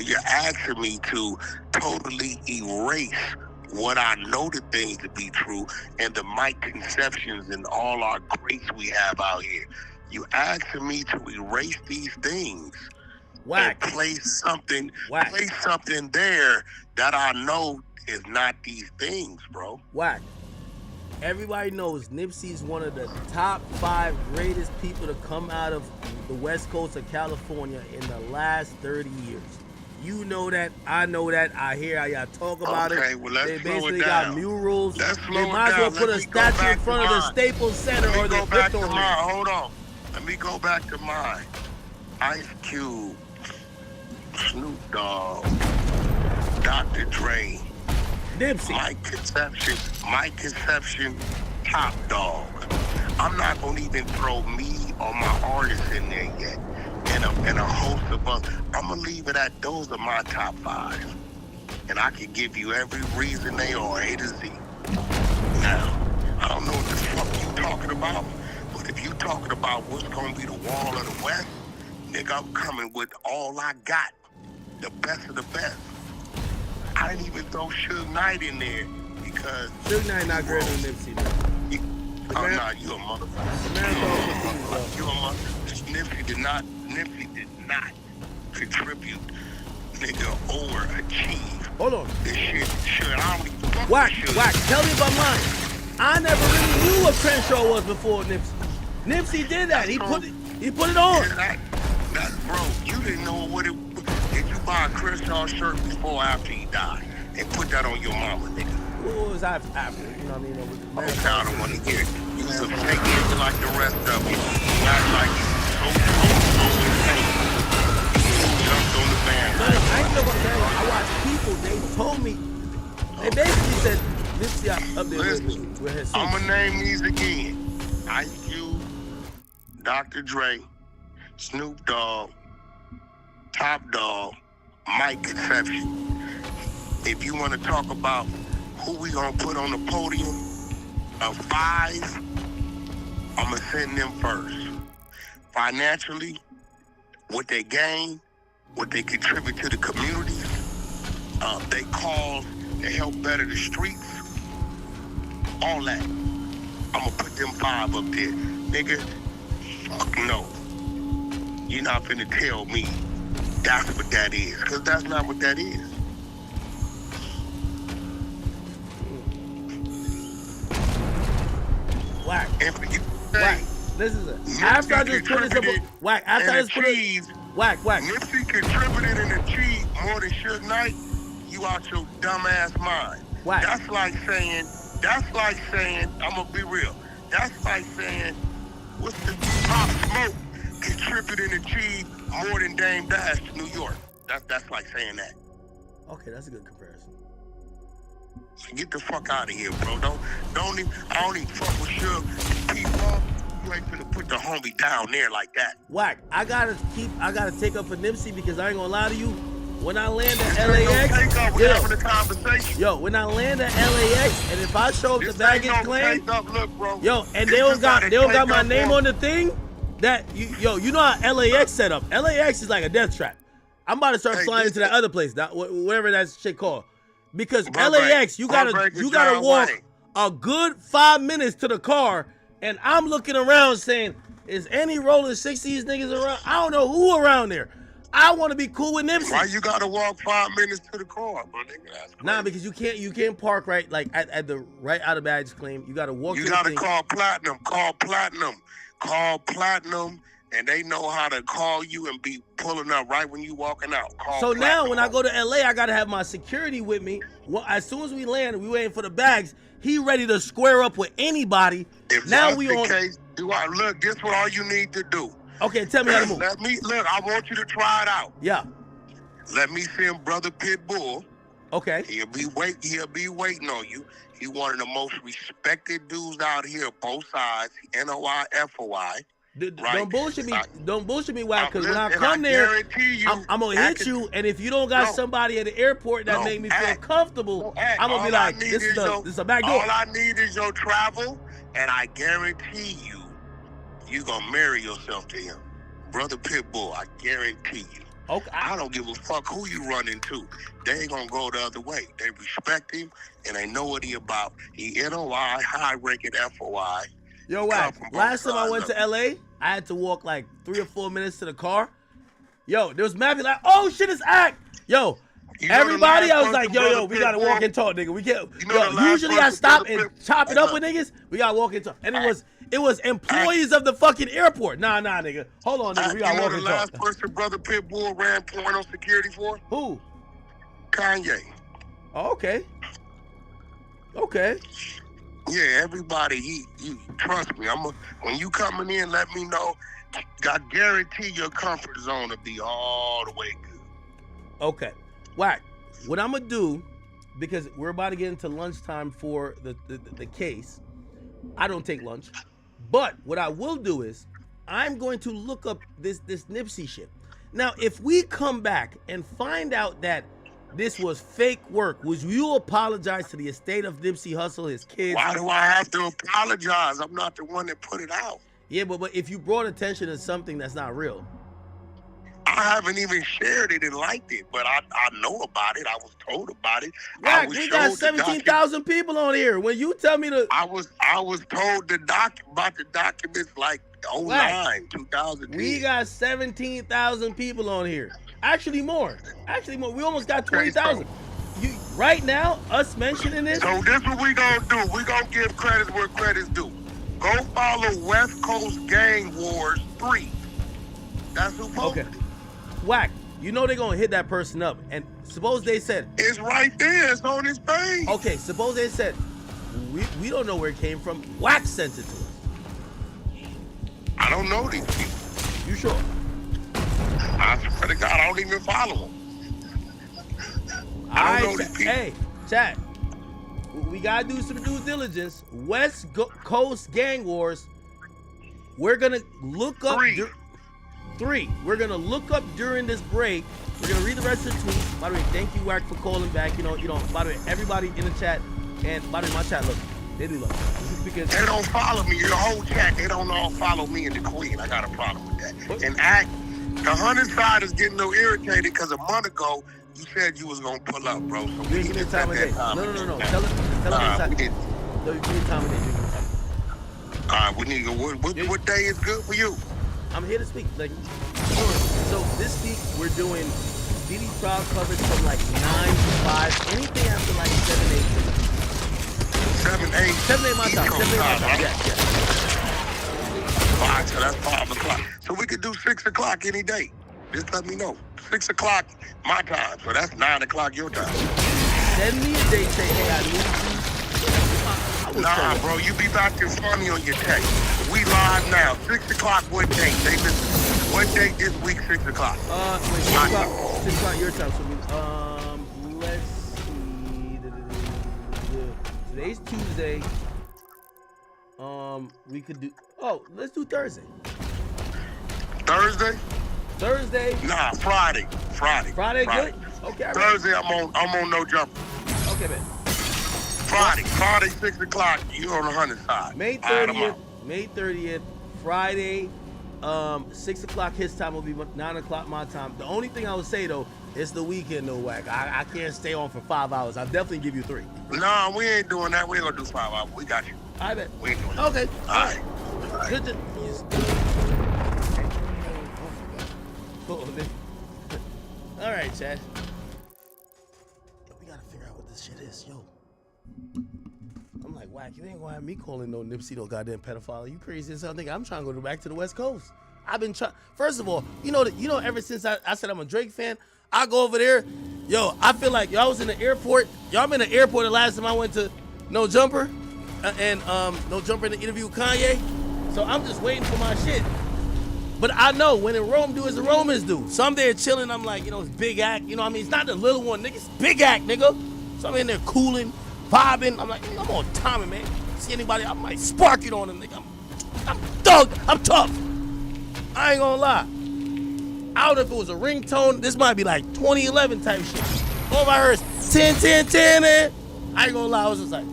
but you're asking me to totally erase what I know the things to be true and the misconceptions and all our greats we have out here. You asking me to erase these things and place something there that I know is not these things, bro. Whack. Everybody knows Nipsey's one of the top 5 greatest people to come out of the West Coast of California in the last 30 years. You know that. I know that. I hear how y'all talk about it. Well, let's they slow basically it down. got murals. Let's slow they might as well put a statue in front of the Staples Center or the Crypto Ring. Hold on. Let me go back to mine. Ice Cube, Snoop Dogg, Dr. Dre, Nipsey. My Conception, Top Dog. I'm not gonna even throw me or my artists in there yet, and a host of us. I'm gonna leave it at those are my top 5, and I can give you every reason they are A to Z. Now, I don't know what the fuck you talking about, but if you talking about what's gonna be the wall of the West, nigga, I'm coming with all I got, the best of the best. I didn't even throw Suge Knight in there because Suge Knight not greater than Nipsey, man. Nah, you a motherfucker. You a motherfucker. Nipsey did not contribute, nigga, or achieve. Hold on. This shit, I don't even fuck Whack, with Whack, tell me if I'm lying. I never really knew what Crenshaw was before Nipsey. Nipsey did that. He put it on. Yeah, that's bro. You didn't know what it. Did you buy a Crenshaw shirt before or after he died and put that on your mama, nigga? Well, it was after, you know what I mean? I don't want to hear it. You was a fake nigga like the rest of you. Not like you so insane. You jumped on the bandwagon. I ain't know what that is. I watched people, they told me, they basically said, Nipsey up there with his I'm going to name these again. Ice Cube, Dr. Dre, Snoop Dogg, Top Dog, Mike Conception. If you want to talk about who we gonna put on the podium of 5, I'ma send them first. Financially, what they gain, what they contribute to the community, they cause to help better the streets, all that. I'ma put them 5 up there. Nigga, fuck no. You're not finna tell me that's what that is, because that's not what that is. Whack. Whack. Listen to this. After I just put this up, Whack. After I just put it, Whack. Nipsey contributed and achieved more than Suge Knight. You out your dumbass mind. Whack. That's like saying, I'm gonna be real. That's like saying, what's the Pop Smoke contributed and achieved more than Dame Dash to New York. That's like saying that. Okay, that's a good comparison. Get the fuck out of here, bro. I don't even fuck with Suge. People, you ain't finna put the homie down there like that. Whack. I gotta take up for Nipsey because I ain't gonna lie to you. When I land at LAX, we're having a conversation. Yo, when I land at LAX, and if I show up the baggage claim, look, bro, yo, and they don't got my name on the thing, that you know how LAX set up. LAX is like a death trap. I'm about to start flying into that other place, whatever that shit called. Because LAX, you gotta walk a good 5 minutes to the car, and I'm looking around saying, is any rolling 60s niggas around? I don't know who around there. I want to be cool with Nipsey. Why you gotta walk 5 minutes to the car, bro? Nah, because you can't park right at the right out of baggage claim. You gotta walk. You gotta call Platinum. Call Platinum, and they know how to call you and be pulling up right when you walking out. So now when I go to LA, I gotta have my security with me. Well, as soon as we land, we waiting for the bags. He ready to square up with anybody. If now that's we the on. Case, look, this what all you need to do. Okay, tell me how to move. I want you to try it out. Yeah. Let me send Brother Pitbull. Okay. He'll be waiting on you. He one of the most respected dudes out here, both sides, NOI, FOI. Right? Don't bullshit me, Whack, because when I come there, I'm gonna hit you, and if you don't got somebody at the airport that make me feel comfortable, I'm gonna be like, this is a back door. All I need is your travel, and I guarantee you gonna marry yourself to him. Brother Pitbull, I guarantee you. Okay. I don't give a fuck who you run into. They ain't gonna go the other way. They respect him and they know what he about. He NOI, high ranking FOI. Yo, Wack, last time I went to LA, I had to walk like 3 or 4 minutes to the car. Yo, there was Matthew like, oh shit, it's Act. Yo, everybody, I was like, yo, we gotta walk and talk, nigga. We can't. Usually I stop and chop it up with niggas. We gotta walk and talk. And it was employees of the fucking airport. Nah, nigga. Hold on, nigga. We gotta walk and talk. The last person Brother Pitbull ran porno security for? Who? Kanye. Oh, okay. Okay. Yeah, everybody. You trust me. When you coming in, let me know. I guarantee your comfort zone will be all the way good. Okay. Wack, what I'm gonna do, because we're about to get into lunchtime for the case. I don't take lunch, but what I will do is I'm going to look up this Nipsey shit. Now, if we come back and find out that this was fake work, would you apologize to the estate of Nipsey Hussle, his kids? Why do I have to apologize? I'm not the one that put it out. Yeah, but if you brought attention to something that's not real. I haven't even shared it and liked it, but I know about it. I was told about it. Right, we got 17,000 people on here. When you tell me to, I was told about the documents like 09, 2010. We got 17,000 people on here. Actually more. We almost got 20,000. You right now, us mentioning this. So this is what we gonna do. We gonna give credit where credit's due. Go follow West Coast Gang Wars 3. That's who posted. Okay. Wack, you know they're gonna hit that person up, and suppose they said it's right there. It's on his page. Okay, suppose they said we don't know where it came from. Wack sent it to us. I don't know these people. You sure? I swear to God, I don't even follow them. I don't know these people. Hey, chat. We gotta do some due diligence. West Coast Gang Wars. We're gonna look up. 3. We're gonna look up during this break. We're gonna read the rest of the tweets. By the way, thank you, Wack, for calling back. You know. By the way, everybody in the chat, and by the way, my chat, look, they do look. Because they don't follow me. Your whole chat, they don't all follow me and the Queen. I got a problem with that. What? And Act, the 100 side is getting a little irritated because a month ago you said you was gonna pull up, bro. So we need to set that time. No. Tell us time of day. All right, we need to go. What day is good for you? I'm here to speak. Like, so this week we're doing DD trial coverage from like 9 to 5. Anything after like 7, 8. 7, 8 my time. 7, 8 my time. Yeah. Fine, so that's 5 o'clock. So we could do 6 o'clock any day. Just let me know. 6 o'clock my time. So that's 9 o'clock your time. Send me a date. Say, hey, I need you. Nah, bro, you be back there funny on your text. We live now. 6 o'clock, what date? What date this week, 6 o'clock? Wait, 6 o'clock your time. So let's see. Today's Tuesday. We could do, let's do Thursday. Thursday? Nah, Friday. Friday, good? Okay. Thursday, I'm on no jumper. Okay, man. Friday, 6 o'clock, you're on the 100 side. May 30th, Friday, 6 o'clock his time will be 9 o'clock my time. The only thing I would say, though, it's the weekend, though, Wack. I can't stay on for 5 hours. I'll definitely give you 3. Nah, we ain't doing that. We ain't gonna do 5 hours. We got you. I bet. We ain't doing that. Okay. All right. Good to... All right, Chad. We gotta figure out what this shit is, yo. I'm like, Wack, you ain't gonna have me calling no Nipsey no goddamn pedophile. You crazy as hell, nigga. I'm trying to go back to the West Coast. I've been trying. First of all, ever since I said I'm a Drake fan, I go over there. Yo, I feel like y'all was in the airport. Y'all been in the airport the last time I went to No Jumper, and No Jumper in the interview with Kanye. So I'm just waiting for my shit. But I know when in Rome do as the Romans do. So I'm there chilling. I'm like, it's Big Act. You know what I mean? It's not the little one, nigga. It's Big Act, nigga. So I'm in there cooling, vibing. I'm like, I'm on timing, man. See anybody, I might spark it on them, nigga. I'm thug. I'm tough. I ain't gonna lie. I don't know if it was a ringtone. This might be like 2011 type shit. All I heard is 10, 10, 10, man. I ain't gonna lie. I was just like,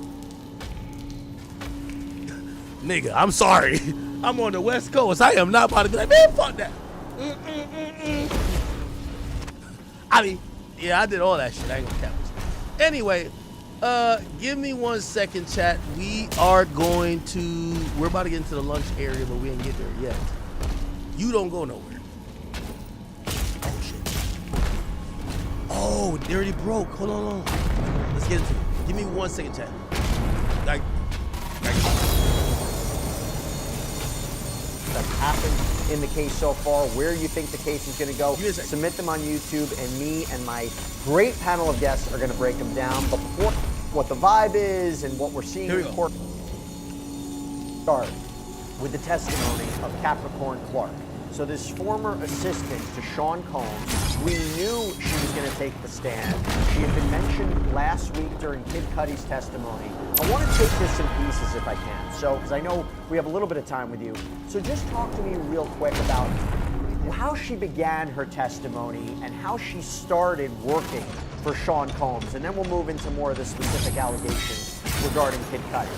nigga, I'm sorry. I'm on the West Coast. I am not about to be like, man, fuck that. I mean, yeah, I did all that shit. I ain't gonna cap this. Anyway, give me 1 second, chat. We're about to get into the lunch area, but we ain't get there yet. You don't go nowhere. Oh shit. Oh, they already broke. Hold on. Let's get into it. Give me 1 second, chat. That's happened in the case so far, where you think the case is going to go. Submit them on YouTube, and me and my great panel of guests are going to break them down. But before, what the vibe is and what we're seeing in court, start with the testimony of Capricorn Clark. So this former assistant to Sean Combs, we knew she was going to take the stand. She had been mentioned last week during Kid Cudi's testimony. I want to take this in pieces if I can. So, because I know we have a little bit of time with you. So just talk to me real quick about how she began her testimony and how she started working for Sean Combs. And then we'll move into more of the specific allegations regarding Kid Cudi.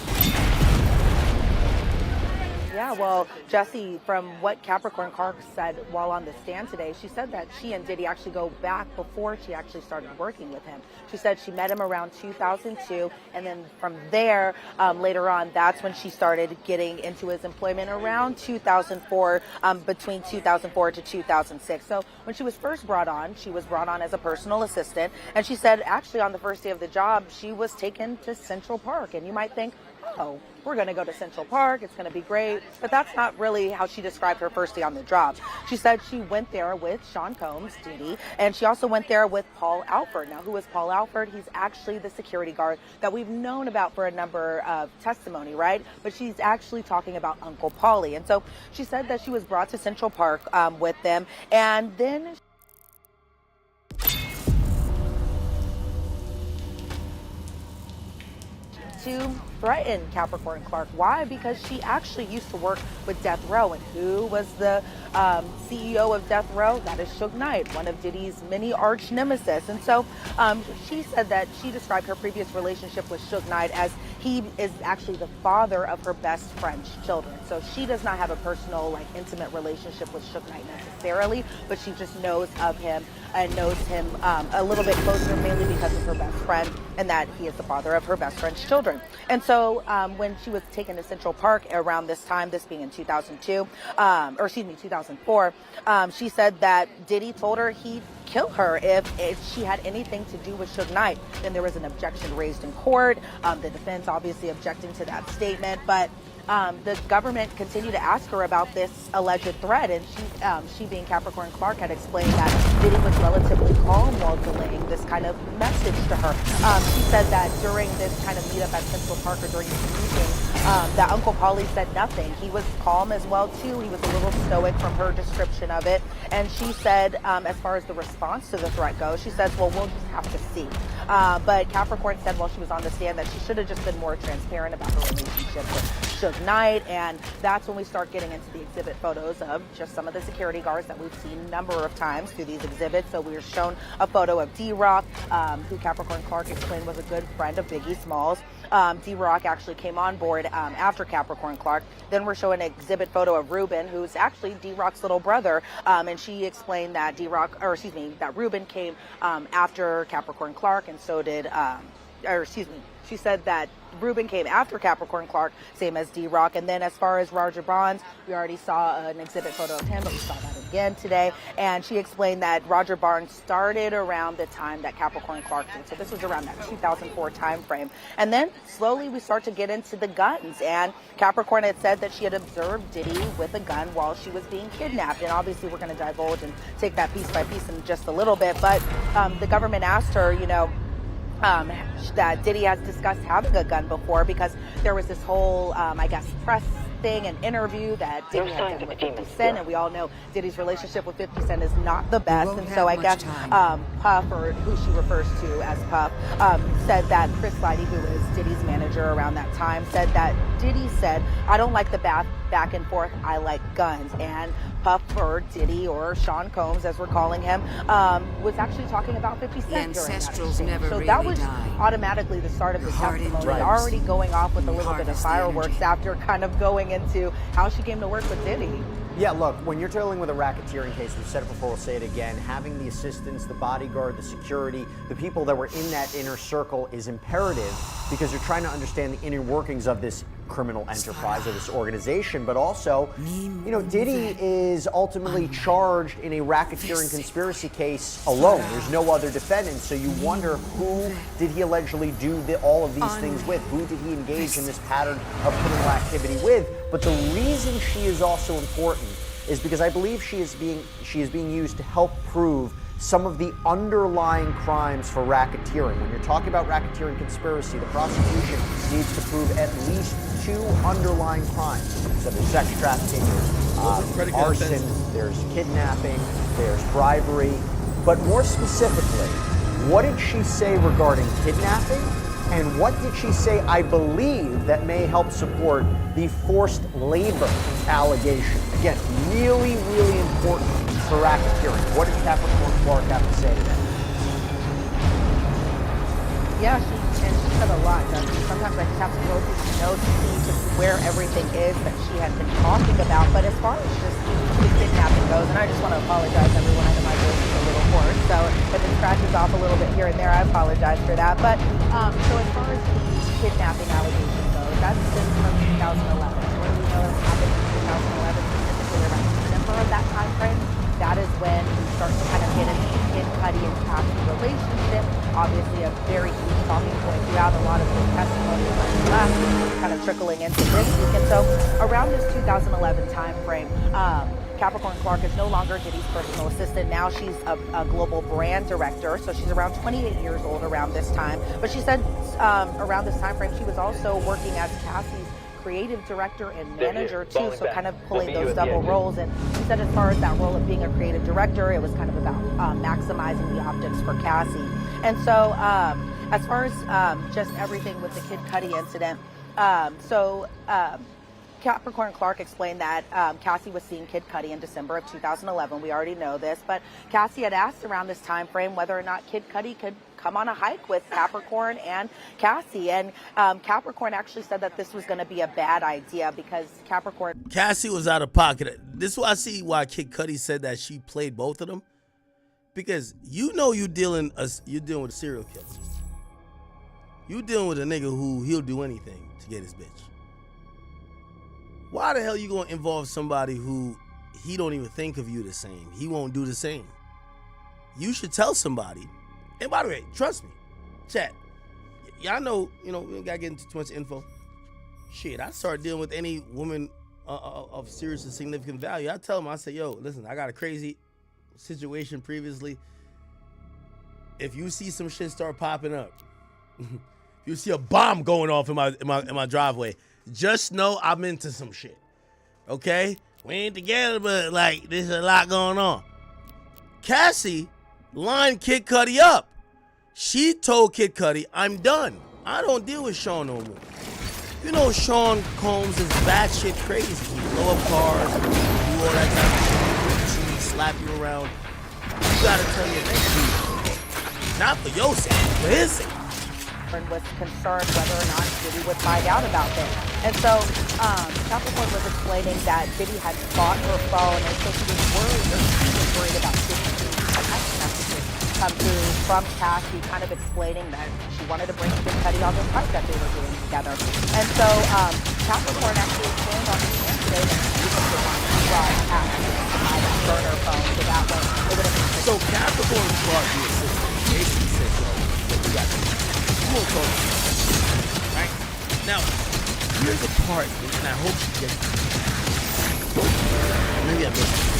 Yeah, well, Jesse, from what Capricorn Clark said while on the stand today, she said that she and Diddy actually go back before she actually started working with him. She said she met him around 2002, and then from there, later on, that's when she started getting into his employment around 2004, between 2004 to 2006. So when she was first brought on, she was brought on as a personal assistant, and she said actually on the first day of the job, she was taken to Central Park, and you might think, oh, we're going to go to Central Park, it's going to be great. But that's not really how she described her first day on the job. She said she went there with Sean Combs, Diddy, and she also went there with Paul Alford. Now, who is Paul Alford? He's actually the security guard that we've known about for a number of testimony, right? But she's actually talking about Uncle Paulie. And so she said that she was brought to Central Park with them, and then to threaten Capricorn Clark. Why? Because she actually used to work with Death Row. And who was the CEO of Death Row? That is Suge Knight, one of Diddy's many arch nemesis. And so she said that she described her previous relationship with Suge Knight as he is actually the father of her best friend's children. So she does not have a personal, intimate relationship with Suge Knight necessarily, but she just knows of him and knows him a little bit closer, mainly because of her best friend, and that he is the father of her best friend's children. And so when she was taken to Central Park around this time, this being in 2004, she said that Diddy told her he'd kill her if she had anything to do with Suge Knight. Then there was an objection raised in court. The defense obviously objecting to that statement, but the government continued to ask her about this alleged threat, and she being Capricorn Clark, had explained that Diddy was relatively calm while delaying this kind of message to her. She said that during this kind of meetup at Central Park, or during this meeting, that Uncle Paulie said nothing. He was calm as well too. He was a little stoic from her description of it. And she said, as far as the response to the threat goes, she says, well, we'll just have to see. But Capricorn said while she was on the stand that she should have just been more transparent about her relationship with Suge Knight, and that's when we start getting into the exhibit photos of just some of the security guards that we've seen a number of times through these exhibits. So we were shown a photo of D-Rock, who Capricorn Clark explained was a good friend of Biggie Smalls. D-Rock actually came on board after Capricorn Clark. Then we're showing an exhibit photo of Ruben, who's actually D-Rock's little brother, and she explained that that Ruben came after Capricorn Clark, and so did, she said that Ruben came after Capricorn Clark, same as D-Rock. And then as far as Roger Bonds, we already saw an exhibit photo of him, but we saw that again today. And she explained that Roger Bonds started around the time that Capricorn Clark did. So this was around that 2004 time frame. And then slowly we start to get into the guns. And Capricorn had said that she had observed Diddy with a gun while she was being kidnapped. And obviously we're going to divulge and take that piece by piece in just a little bit. But the government asked her, that Diddy has discussed having a gun before, because there was this whole, press thing, an interview that Diddy had done with 50 Cent, and we all know Diddy's relationship with 50 Cent is not the best, and so I guess Puff, or who she refers to as Puff, said that Chris Lighty, who is Diddy's manager around that time, said that Diddy said, I don't like the back and forth, I like guns. And Puff, or Diddy, or Sean Combs, as we're calling him, was actually talking about 50 Cent during that exchange. So that was automatically the start of the testimony, already going off with a little bit of fireworks after kind of going into how she came to work with Diddy. Yeah, look, when you're dealing with a racketeering case, we've said it before, we'll say it again, having the assistants, the bodyguard, the security, the people that were in that inner circle is imperative because you're trying to understand the inner workings of this criminal enterprise or this organization, but also, you know, Diddy is ultimately charged in a racketeering conspiracy case alone. There's no other defendant, so you wonder who did he allegedly do all of these things with? Who did he engage in this pattern of criminal activity with? But the reason she is also important is because I believe she is being used to help prove some of the underlying crimes for racketeering. When you're talking about racketeering conspiracy, the prosecution needs to prove at least 2 underlying crimes. So there's sex trafficking, there's arson, there's kidnapping, there's bribery. But more specifically, what did she say regarding kidnapping? And what did she say, I believe, that may help support the forced labor allegation? Again, really, really important for racketeering. What did Capricorn Clark have to say to that? Yeah, she said a lot. Sometimes I just have to go through the notes to see just where everything is that she had been talking about. But as far as just the kidnapping goes, and I just want to apologize, everyone, I know my voice is a little hoarse, so if it scratches off a little bit here and there, I apologize for that. But so as far as the kidnapping allegation goes, that's been from 2011. Where we know it happened in 2011, specifically around December of that time frame. That is when we start to kind of get into Kid Cudi and Cassie relationship. Obviously, a very huge talking point throughout a lot of the testimony kind of trickling into this week. And so around this 2011 time frame, Capricorn Clark is no longer Diddy's personal assistant. Now she's a global brand director. So she's around 28 years old around this time. But she said around this time frame, she was also working as Cassie's creative director and manager too, so kind of pulling those double roles. And she said as far as that role of being a creative director, it was kind of about maximizing the optics for Cassie. And so as far as just everything with the Kid Cudi incident, Capricorn Clark explained that Cassie was seeing Kid Cudi in December of 2011. We already know this, but Cassie had asked around this time frame whether or not Kid Cudi could come on a hike with Capricorn and Cassie. And Capricorn actually said that this was going to be a bad idea because Cassie was out of pocket. This is why I see why Kid Cudi said that she played both of them. Because you know you're dealing with a serial killer. You're dealing with a nigga who he'll do anything to get his bitch. Why the hell you gonna involve somebody who he don't even think of you the same? He won't do the same. You should tell somebody. And by the way, trust me, chat. Y'all know, we don't gotta get into too much info. Shit, I start dealing with any woman of serious and significant value. I tell them, I say, yo, listen, I got a crazy situation previously. If you see some shit start popping up, if you see a bomb going off in my driveway, just know I'm into some shit. Okay? We ain't together, but like there's a lot going on. Cassie lined Kid Cudi up. She told Kid Cudi, I'm done. I don't deal with Sean no more. You know Sean Combs is batshit crazy. He blow up cars, do all that kind of shit, he slap you around. You gotta tell your next dude. Not for your sake, for his sake. Was concerned whether or not Diddy would find out about this. And so Capricorn was explaining that Diddy had bought her phone, and so she was worried about text messages come through from Cassie, kind of explaining that she wanted to bring Kid Cudi on this hike that they were doing together. And so Capricorn actually explained on the today that she was the one who brought Cassie to buy that burner phone, so that way it would have been. So Capricorn brought the assistant. Basically said, yo, we got this. Right? Now, here's a part, and I hope she gets it. Maybe I missed it.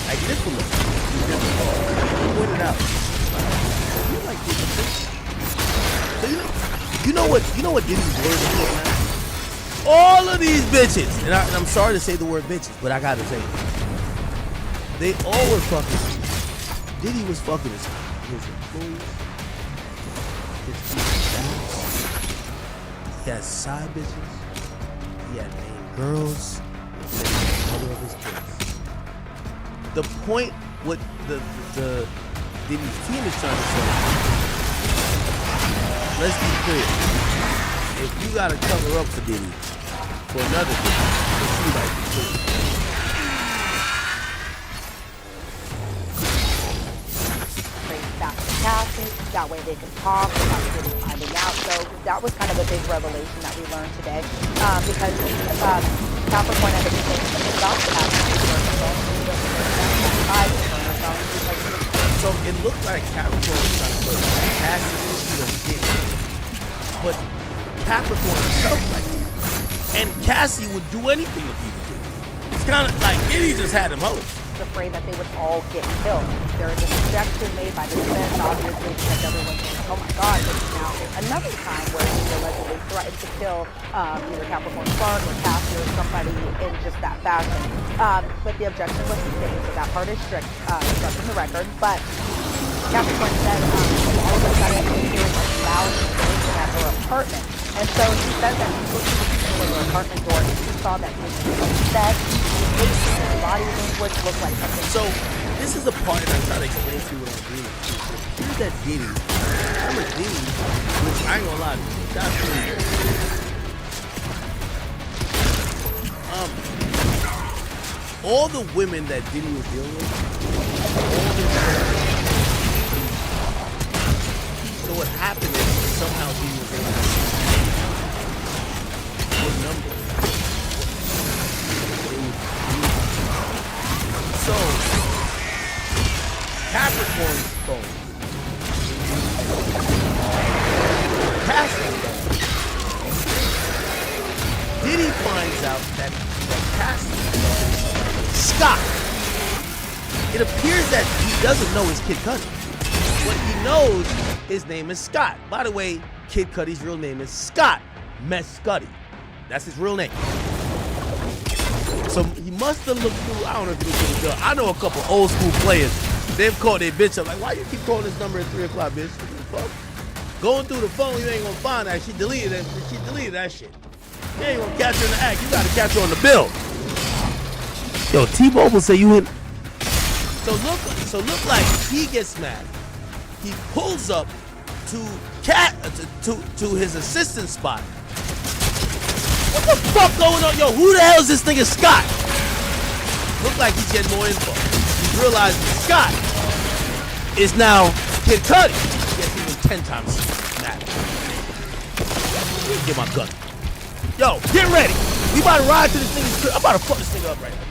I did for look. Point it out. You like this. So you know what Diddy's word is now? All of these bitches, and I'm sorry to say the word bitches, but I gotta say it. They all were fucking. Diddy was fucking his employees, his staff. He had side bitches. He had main girls. And the mother of his kids. The point what the Diddy's team is trying to say, let's be clear. If you gotta cover up for Diddy, for another Diddy, then she might be clear. Back to Cassie, that way they could talk without Diddy finding out. So that was kind of a big revelation that we learned today, because Capricorn had been saying something about So it looked like Capricorn was trying to put Cassie issue on Diddy, but Capricorn felt like it, and Cassie would do anything if he would do it. It's kind of like Diddy just had him hosed. Afraid that they would all get killed. There is an objection made by the defense, obviously, because everyone's saying, oh my God, this is now another time where he allegedly threatened to kill either Capricorn Clark or Cassie or somebody in just that fashion. But the objection was sustained, so that part is strict, struck in the record. But Capricorn said all of a sudden he hears a loud explosion at her apartment. And so she said that she looked at her apartment door and she saw that he was upset. His body language looked like something. So this is the part that I'm trying to explain to you what I'm doing. Here's that Diddy. Remember Diddy, which I ain't gonna lie, that's pretty good. All the women that Diddy was dealing with, so what happened is somehow Diddy was able to get number. So Capricorn's phone, Cassie's phone. Diddy finds out that Cassie's phone is Scott. It appears that he doesn't know his Kid Cudi. What he knows, his name is Scott. By the way, Kid Cudi's real name is Scott Mescudi. That's his real name. So he must have looked through, I don't know if he looked through the I know a couple old school players. They've called their bitch up like, why you keep calling this number at 3 o'clock, bitch? What the fuck? Going through the phone, you ain't gonna find that. She deleted that shit. You ain't gonna catch her in the act. You gotta catch her on the bill. Yo, T-Mobile say you hit. So look like he gets mad. He pulls up to his assistant spot. What the fuck going on? Yo, who the hell is this nigga Scott? Look like he's getting more info. He's realizing Scott is now Kid Cudi. Yes, he was 10 times mad. Get my gun. Yo, get ready. We about to ride to this nigga's crib. I'm about to fuck this nigga up right now.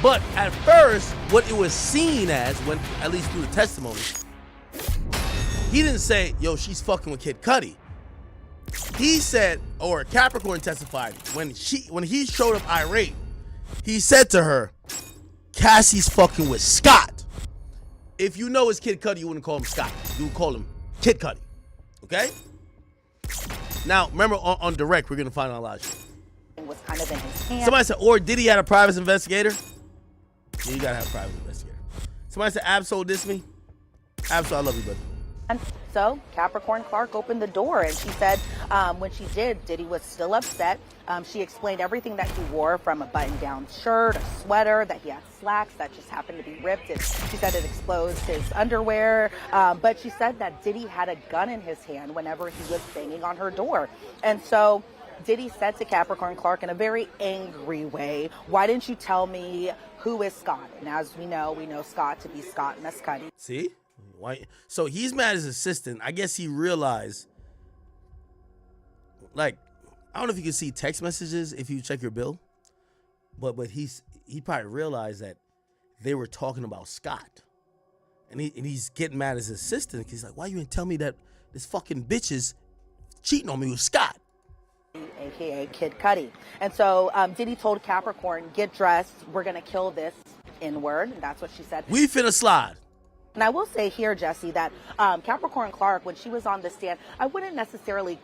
But at first, what it was seen as, when at least through the testimony, he didn't say, yo, she's fucking with Kid Cudi. He said, or Capricorn testified, when he showed up irate, he said to her, Cassie's fucking with Scott. If you know his Kid Cudi, you wouldn't call him Scott. You would call him Kid Cudi. Okay? Now, remember on direct, we're going to find out a lot of shit. Was kind of in his hand. Somebody said, or did he have a private investigator? Yeah, you got to have a private investigator. Somebody said, Absol dissed me. Absol, I love you, brother. And so Capricorn Clark opened the door, and she said when she did, Diddy was still upset. She explained everything that he wore, from a button-down shirt, a sweater, that he had slacks that just happened to be ripped. She said it exposed his underwear, but she said that Diddy had a gun in his hand whenever he was banging on her door. And so Diddy said to Capricorn Clark in a very angry way, why didn't you tell me who is Scott? And as we know Scott to be Scott Mescudi. See? Why? So he's mad at his assistant. I guess he realized, like, I don't know if you can see text messages if you check your bill, but he probably realized that they were talking about Scott, and he's getting mad at his assistant. He's like, why you didn't tell me that this fucking bitch is cheating on me with Scott? AKA Kid Cudi. And so Diddy told Capricorn, get dressed, we're gonna kill this N-word. And that's what she said. We finna slide. And I will say here, Jesse, that Capricorn Clark, when she was on the stand, I wouldn't necessarily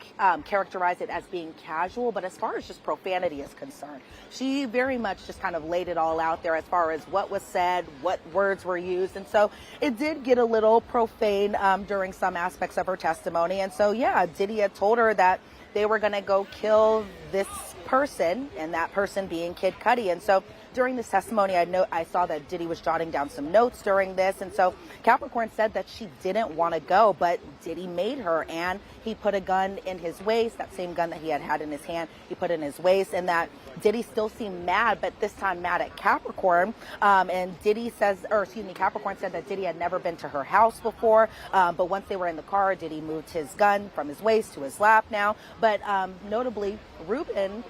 characterize it as being casual, but as far as just profanity is concerned, she very much just kind of laid it all out there as far as what was said, what words were used. And so it did get a little profane during some aspects of her testimony. And so, yeah, Diddy had told her that they were going to go kill this person, and that person being Kid Cudi. And so during this testimony, I saw that Diddy was jotting down some notes during this. And so Capricorn said that she didn't want to go, but Diddy made her, and he put a gun in his waist, that same gun that he had in his hand, he put in his waist, and that Diddy still seemed mad, but this time mad at Capricorn. And Capricorn said that Diddy had never been to her house before, but once they were in the car, Diddy moved his gun from his waist to his lap now. But notably, Ruben,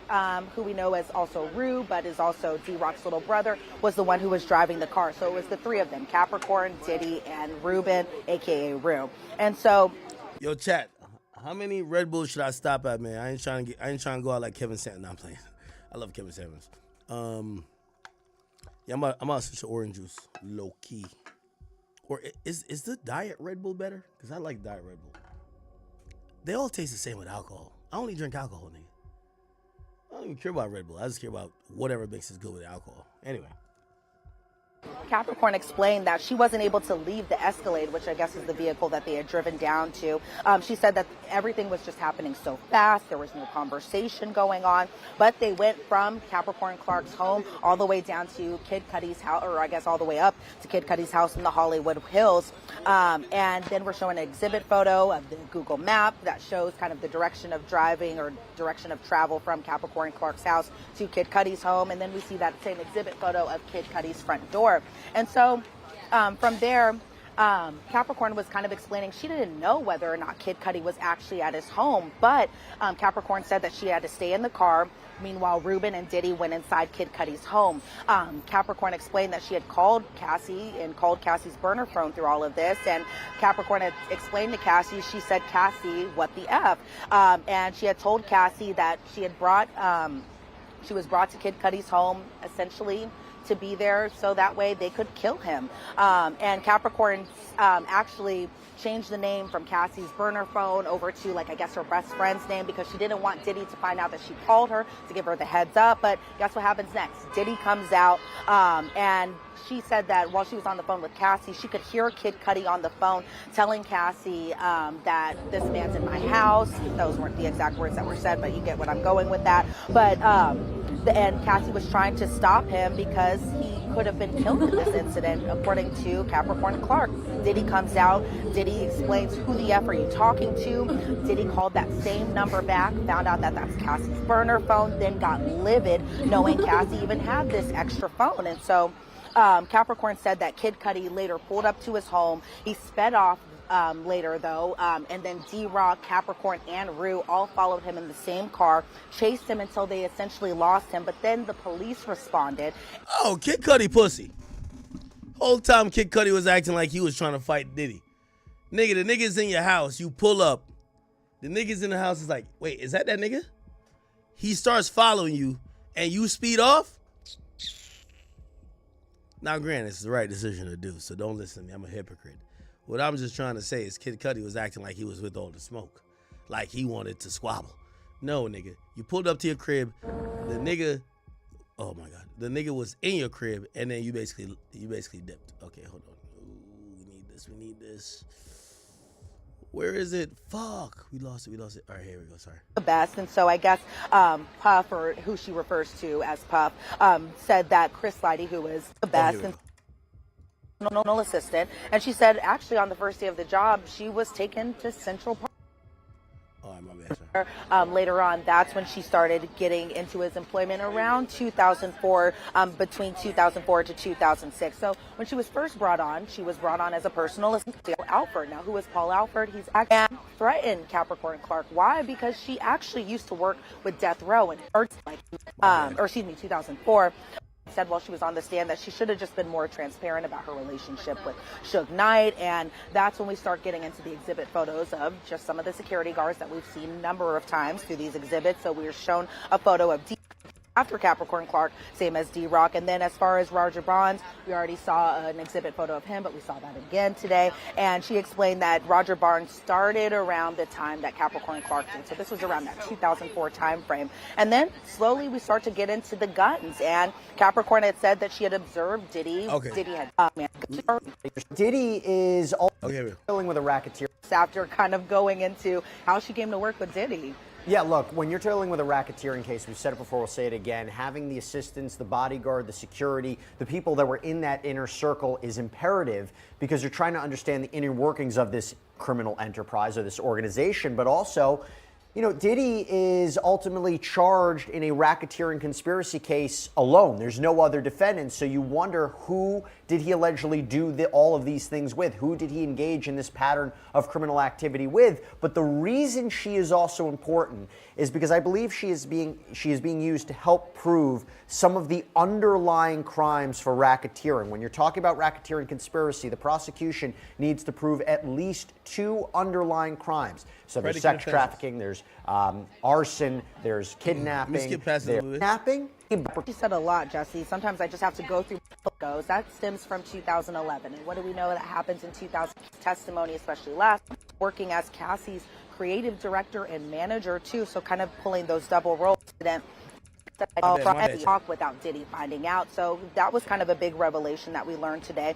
who we know as also Rue, but is also D-Rock's little brother, was the one who was driving the car. So it was the three of them, Capricorn, Diddy, and Ruben, aka Rue. And so, yo, chat, how many Red Bulls should I stop at, man? I ain't trying to go out like Kevin Samuels. No, I'm playing. I love Kevin Samuels. Yeah, I'm about to switch to orange juice, low key. Or is the Diet Red Bull better? Because I like Diet Red Bull. They all taste the same with alcohol. I only drink alcohol, nigga. I don't even care about Red Bull. I just care about whatever makes it good with alcohol. Anyway. Capricorn explained that she wasn't able to leave the Escalade, which I guess is the vehicle that they had driven down to. She said that everything was just happening so fast. There was no conversation going on. But they went from Capricorn Clark's home all the way down to Kid Cudi's house, or I guess all the way up to Kid Cudi's house in the Hollywood Hills. And then we're showing an exhibit photo of the Google map that shows kind of the direction of driving or direction of travel from Capricorn Clark's house to Kid Cudi's home. And then we see that same exhibit photo of Kid Cudi's front door. And so from there, Capricorn was kind of explaining she didn't know whether or not Kid Cudi was actually at his home, but Capricorn said that she had to stay in the car. Meanwhile, Ruben and Diddy went inside Kid Cudi's home. Capricorn explained that she had called Cassie and called Cassie's burner phone through all of this. And Capricorn had explained to Cassie, she said, "Cassie, what the F?" And she had told Cassie that she was brought to Kid Cudi's home essentially to be there so that way they could kill him. And Capricorn actually changed the name from Cassie's burner phone over to, like, I guess her best friend's name, because she didn't want Diddy to find out that she called her to give her the heads up. But guess what happens next? Diddy comes out, and she said that while she was on the phone with Cassie, she could hear Kid Cudi on the phone telling Cassie that this man's in my house. Those weren't the exact words that were said, but you get what I'm going with that. But and Cassie was trying to stop him because he could have been killed in this incident, according to Capricorn Clark. Diddy comes out. Diddy explains, "Who the F are you talking to?" Diddy called that same number back, found out that that's Cassie's burner phone, then got livid knowing Cassie even had this extra phone. And so Capricorn said that Kid Cudi later pulled up to his home. He sped off later, though, and then D-Rock, Capricorn, and Rue all followed him in the same car, chased him until they essentially lost him, but then the police responded. Oh, Kid Cudi pussy. Whole time Kid Cudi was acting like he was trying to fight Diddy. Nigga, the nigga's in your house, you pull up. The nigga's in the house is like, wait, is that nigga? He starts following you, and you speed off? Now, granted, it's the right decision to do, so don't listen to me, I'm a hypocrite. What I'm just trying to say is Kid Cudi was acting like he was with all the smoke. Like he wanted to squabble. No, nigga. You pulled up to your crib. The nigga, oh my God. The nigga was in your crib, and then you basically dipped. Okay, hold on. Ooh, we need this. Where is it? Fuck. We lost it. All right, here we go. Sorry. The best. And so I guess Puff, or who she refers to as Puff, said that Chris Lighty, who was the best, no assistant, and she said actually on the first day of the job she was taken to Central Park. Oh, my bad. Later on, that's when she started getting into his employment around 2004, between 2004 to 2006. So when she was first brought on, she was brought on as a personal assistant to Paul Alford. Now, who is Paul Alford? He's actually threatened Capricorn Clark. Why? Because she actually used to work with Death Row in 2004. Said while she was on the stand that she should have just been more transparent about her relationship with Suge Knight, and that's when we start getting into the exhibit photos of just some of the security guards that we've seen a number of times through these exhibits. So we were shown a photo of after Capricorn Clark, same as D-Rock. And then as far as Roger Bonds, we already saw an exhibit photo of him, but we saw that again today. And she explained that Roger Bonds started around the time that Capricorn Clark did. So this was around that 2004 time frame. And then slowly we start to get into the guns. And Capricorn had said that she had observed Diddy. Okay. Diddy is also okay, dealing with a racketeer. After kind of going into how she came to work with Diddy. Yeah, look, when you're dealing with a racketeering case, we've said it before, we'll say it again, having the assistants, the bodyguard, the security, the people that were in that inner circle is imperative because you're trying to understand the inner workings of this criminal enterprise or this organization, but also, you know, Diddy is ultimately charged in a racketeering conspiracy case alone. There's no other defendants, so you wonder who did he allegedly do all of these things with? Who did he engage in this pattern of criminal activity with? But the reason she is also important is because I believe she is being used to help prove some of the underlying crimes for racketeering. When you're talking about racketeering conspiracy, the prosecution needs to prove at least 2 underlying crimes. So there's sex trafficking, there's arson, there's kidnapping, there's kidnapping. She said a lot, Jesse. Sometimes I just have to go through photos. That stems from 2011. And what do we know that happens in 2000? Testimony, especially last, working as Cassie's creative director and manager too. So kind of pulling those double roles. Talk without Diddy finding out. So that was kind of a big revelation that we learned today.